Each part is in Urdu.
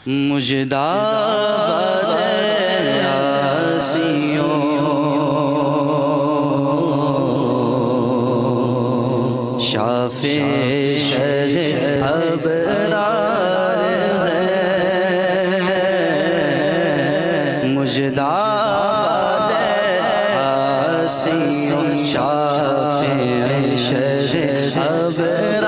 مجدہ آسیوں شافع شرح ابرار ہے مجدہ آسیوں شافع شرح ابرار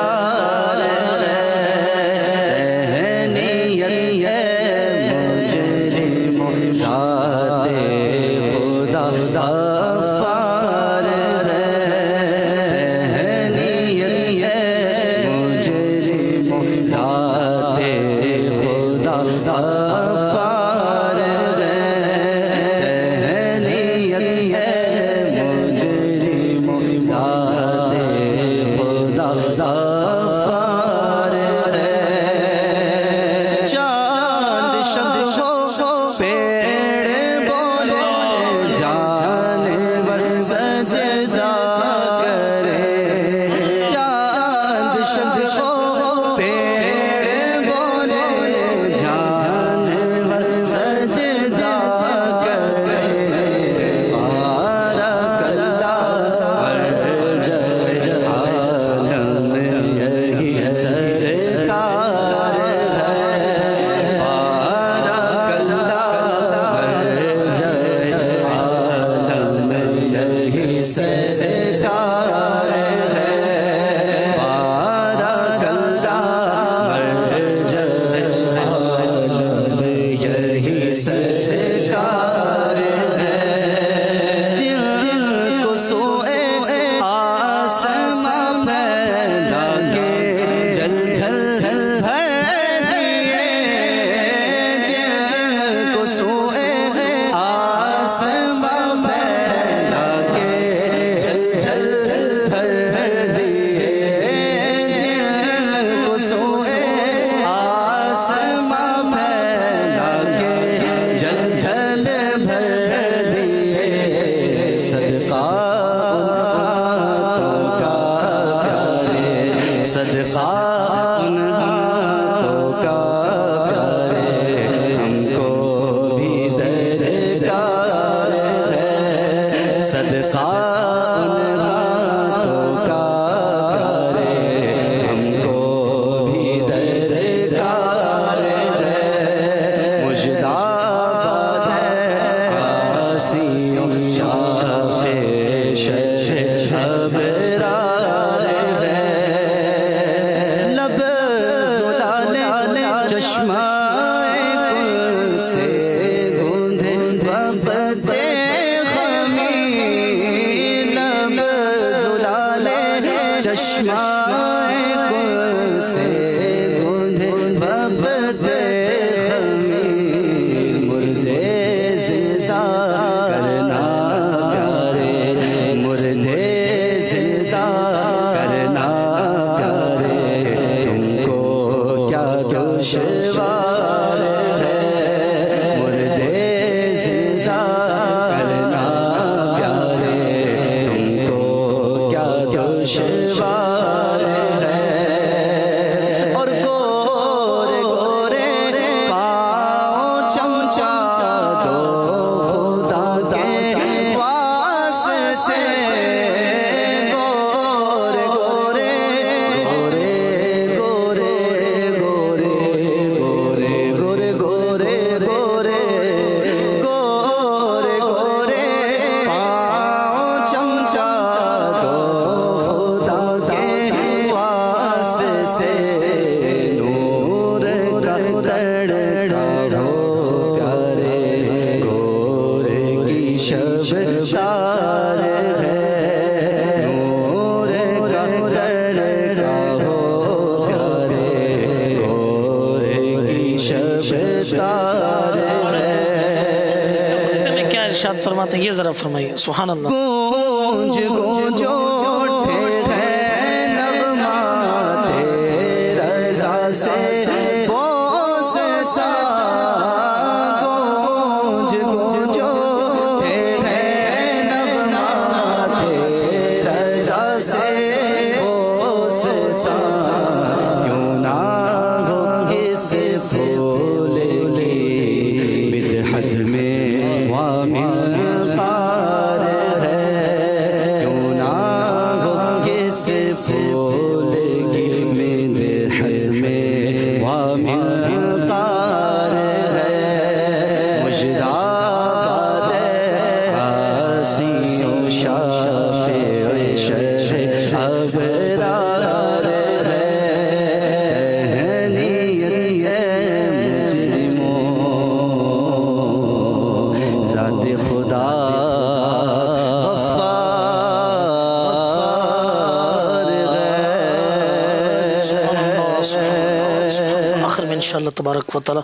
صدقہ ان ہاتھوں کا پیارے ہم کو بھی درکار ہے صدقہ ان ہاتھوں کا پیارے ہم کو بھی درکار ہے مجدہ آسیوں شافع شرح ابرار چشمہ سے گوندھے وقت خمیل زلال چشمہ سے گوندھے وقت خمیل مردے زندہ کرنا پیارے مردے زندہ کرنا پیارے تم کو کیا دشوار ہے مردے زندہ کرنا پیارے تم کو کیا دشوار ہے اور گورے گورے پاؤں چمچا دو خدا کے واسطے گورے گورے گورے گورے گورے گورے گورے گورے گورے پاؤں چمچا دو خدا کے واسطے نور کا تڑڑا ہو پیارے گورے کی شبدار ہے نور کا تڑڑا ہو پیارے گورے کی شبدار ہے کیا ارشاد فرماتے ہیں یہ ذرا فرمائیے سبحان اللہ گونج گونج اٹھے ہیں نغمات رضا سے بوس سا گونج گونج اٹھے ہیں نغمات رضا سے بوس سا کیوں نہ ہو اس پھول بولے گی مدحت میں وامقدار ہے مجداد حسین و شافع شرع ابرار ہے اہنیت مجرموں ذات خدا آخر میں انشاءاللہ تبارک و تعالی